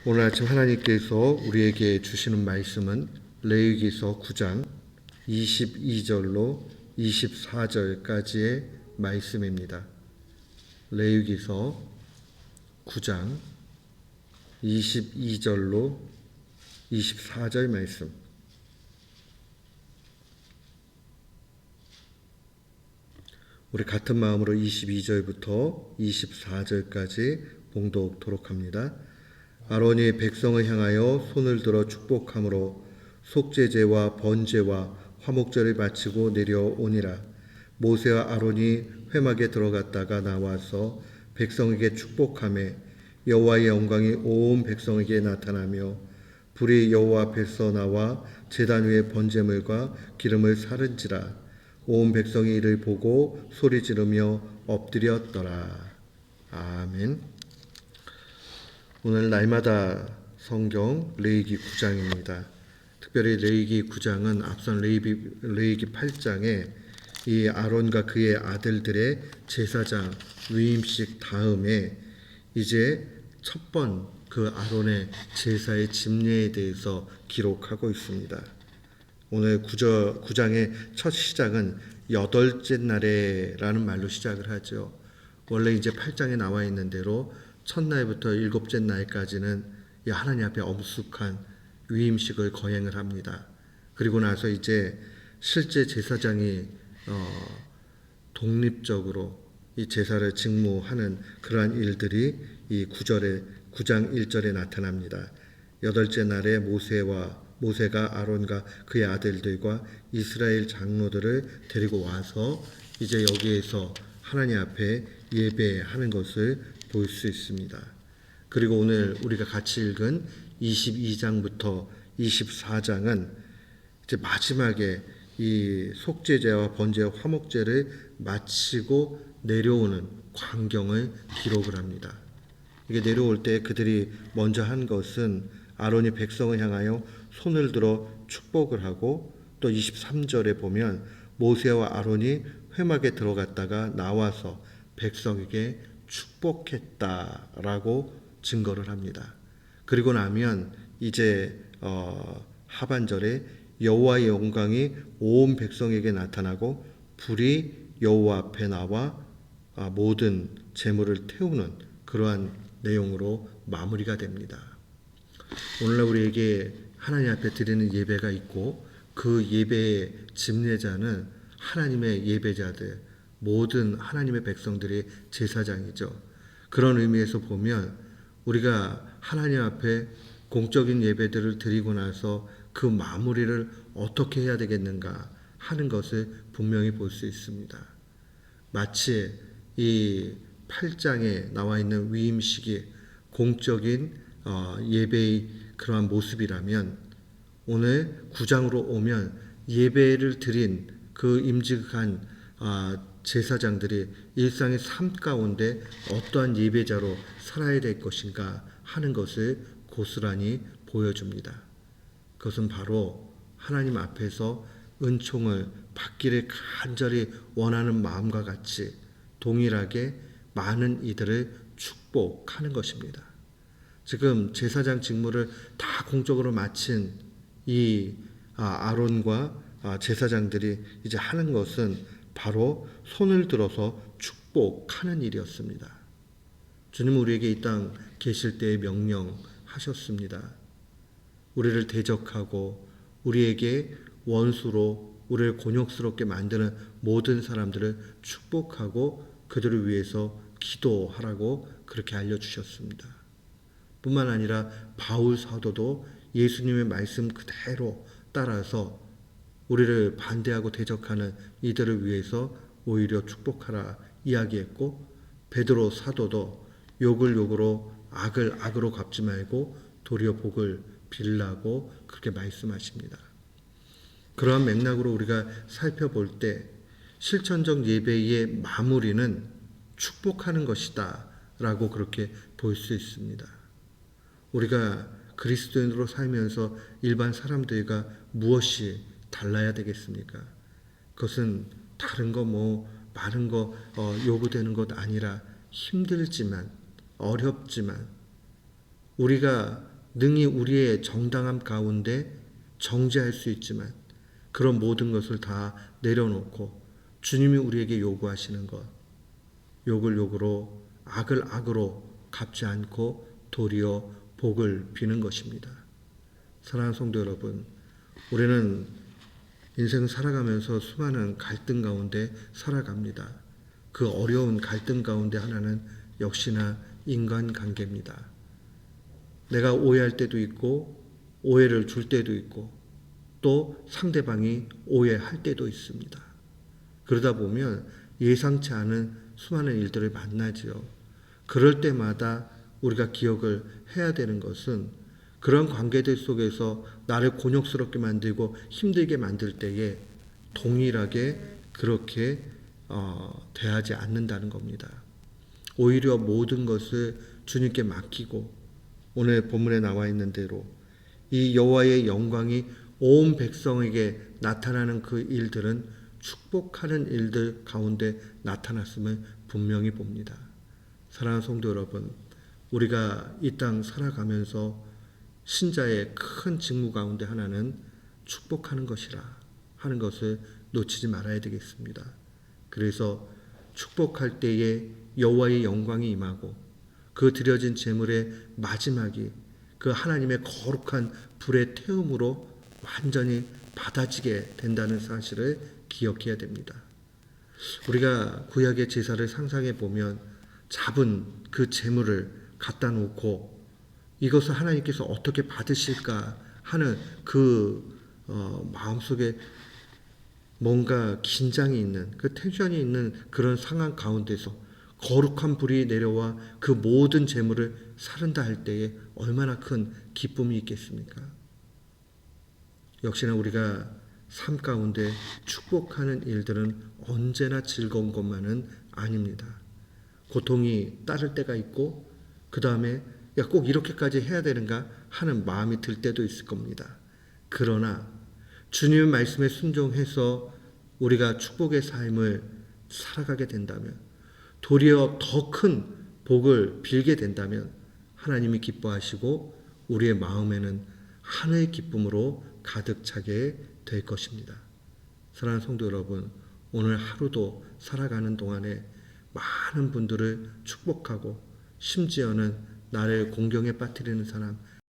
오늘 아침 하나님께서 우리에게 주시는 말씀은 레위기서 9장 22절로 24절까지의 말씀입니다. 레위기서 9장 22절로 24절 말씀. 우리 같은 마음으로 22절부터 24절까지 봉독토록 합니다. 아론이 백성을 향하여 손을 들어 축복함으로 속죄제와 번제와 화목제를 바치고 내려오니라. 모세와 아론이 회막에 들어갔다가 나와서 백성에게 축복하매 여호와의 영광이 온 백성에게 나타나며 불이 여호와 앞에서 나와 제단 위에 번제물과 기름을 사른지라. 온 백성이 이를 보고 소리 지르며 엎드렸더라. 아멘. 오늘 날마다 성경 레위기 9장입니다. 특별히 레위기 9장은 앞선 레위기 8장에 이 아론과 그의 아들들의 제사장 위임식 다음에 이제 첫 번 그 아론의 제사의 집례에 대해서 기록하고 있습니다. 오늘 9장의 첫 시작은 여덟째 날에라는 말로 시작을 하죠. 원래 이제 8장에 나와 있는 대로 첫날부터 일곱째 날까지는 하나님 앞에 엄숙한 위임식을 거행을 합니다. 그리고 나서 이제 실제 제사장이 독립적으로 이 제사를 직무하는 그러한 일들이 이 9장 1절에 나타납니다. 여덟째 날에 모세가 아론과 그의 아들들과 이스라엘 장로들을 데리고 와서 이제 여기에서 하나님 앞에 예배하는 것을 볼 수 있습니다. 그리고 오늘 우리가 같이 읽은 22장부터 24장은 이제 마지막에 이 속죄제와 번제와 화목제를 마치고 내려오는 광경을 기록을 합니다. 이게 내려올 때 그들이 먼저 한 것은 아론이 백성을 향하여 손을 들어 축복을 하고, 또 23절에 보면 모세와 아론이 회막에 들어갔다가 나와서 백성에게 축복했다라고 증거를 합니다. 그리고 나면 이제 하반절에 여호와의 영광이 온 백성에게 나타나고 불이 여호와 앞에 나와 모든 제물을 태우는 그러한 내용으로 마무리가 됩니다. 오늘날 우리에게 하나님 앞에 드리는 예배가 있고, 그 예배의 집례자는 하나님의 예배자들, 모든 하나님의 백성들이 제사장이죠. 그런 의미에서 보면 우리가 하나님 앞에 공적인 예배들을 드리고 나서 그 마무리를 어떻게 해야 되겠는가 하는 것을 분명히 볼 수 있습니다. 마치 이 8장에 나와 있는 위임식이 공적인 예배의 그러한 모습이라면, 오늘 9장으로 오면 예배를 드린 그 임직한 제사장들이 일상의 삶 가운데 어떠한 예배자로 살아야 될 것인가 하는 것을 고스란히 보여줍니다. 그것은 바로 하나님 앞에서 은총을 받기를 간절히 원하는 마음과 같이 동일하게 많은 이들을 축복하는 것입니다. 지금 제사장 직무를 다 공적으로 마친 이 아론과 제사장들이 이제 하는 것은 바로 손을 들어서 축복하는 일이었습니다. 주님은 우리에게 이 땅 계실 때에 명령하셨습니다. 우리를 대적하고 우리에게 원수로 우리를 곤욕스럽게 만드는 모든 사람들을 축복하고 그들을 위해서 기도하라고 그렇게 알려주셨습니다. 뿐만 아니라 바울 사도도 예수님의 말씀 그대로 따라서 우리를 반대하고 대적하는 이들을 위해서 오히려 축복하라 이야기했고, 베드로 사도도 욕을 욕으로 악을 악으로 갚지 말고 도리어 복을 빌라고 그렇게 말씀하십니다. 그러한 맥락으로 우리가 살펴볼 때 실천적 예배의 마무리는 축복하는 것이다 라고 그렇게 볼 수 있습니다. 우리가 그리스도인으로 살면서 일반 사람들과 무엇이 달라야 되겠습니까? 그것은 다른 거 많은 거 요구되는 것 아니라 힘들지만 어렵지만 우리가 능히 우리의 정당함 가운데 정죄할 수 있지만 그런 모든 것을 다 내려놓고 주님이 우리에게 요구하시는 것, 욕을 욕으로 악을 악으로 갚지 않고 도리어 복을 비는 것입니다. 사랑하는 성도 여러분, 우리는 인생 살아가면서 수많은 갈등 가운데 살아갑니다. 그 어려운 갈등 가운데 하나는 역시나 인간관계입니다. 내가 오해할 때도 있고 오해를 줄 때도 있고 또 상대방이 오해할 때도 있습니다. 그러다 보면 예상치 않은 수많은 일들을 만나지요. 그럴 때마다 우리가 기억을 해야 되는 것은 그런 관계들 속에서 나를 곤욕스럽게 만들고 힘들게 만들 때에 동일하게 그렇게 대하지 않는다는 겁니다. 오히려 모든 것을 주님께 맡기고 오늘 본문에 나와 있는 대로 이 여호와의 영광이 온 백성에게 나타나는 그 일들은 축복하는 일들 가운데 나타났음을 분명히 봅니다. 사랑하는 성도 여러분, 우리가 이 땅 살아가면서 신자의 큰 직무 가운데 하나는 축복하는 것이라 하는 것을 놓치지 말아야 되겠습니다. 그래서 축복할 때에 여호와의 영광이 임하고 그 드려진 제물의 마지막이 그 하나님의 거룩한 불의 태움으로 완전히 받아지게 된다는 사실을 기억해야 됩니다. 우리가 구약의 제사를 상상해 보면 잡은 그 제물을 갖다 놓고 이것을 하나님께서 어떻게 받으실까 하는 그 마음속에 뭔가 긴장이 있는 그 텐션이 있는 그런 상황 가운데서 거룩한 불이 내려와 그 모든 재물을 사른다 할 때에 얼마나 큰 기쁨이 있겠습니까? 역시나 우리가 삶 가운데 축복하는 일들은 언제나 즐거운 것만은 아닙니다. 고통이 따를 때가 있고 그 다음에 야, 꼭 이렇게까지 해야 되는가 하는 마음이 들 때도 있을 겁니다. 그러나 주님의 말씀에 순종해서 우리가 축복의 삶을 살아가게 된다면 도리어 더 큰 복을 빌게 된다면 하나님이 기뻐하시고 우리의 마음에는 하늘의 기쁨으로 가득 차게 될 것입니다. 사랑하는 성도 여러분, 오늘 하루도 살아가는 동안에 많은 분들을 축복하고 심지어는 나를 공경에 빠뜨리는 사람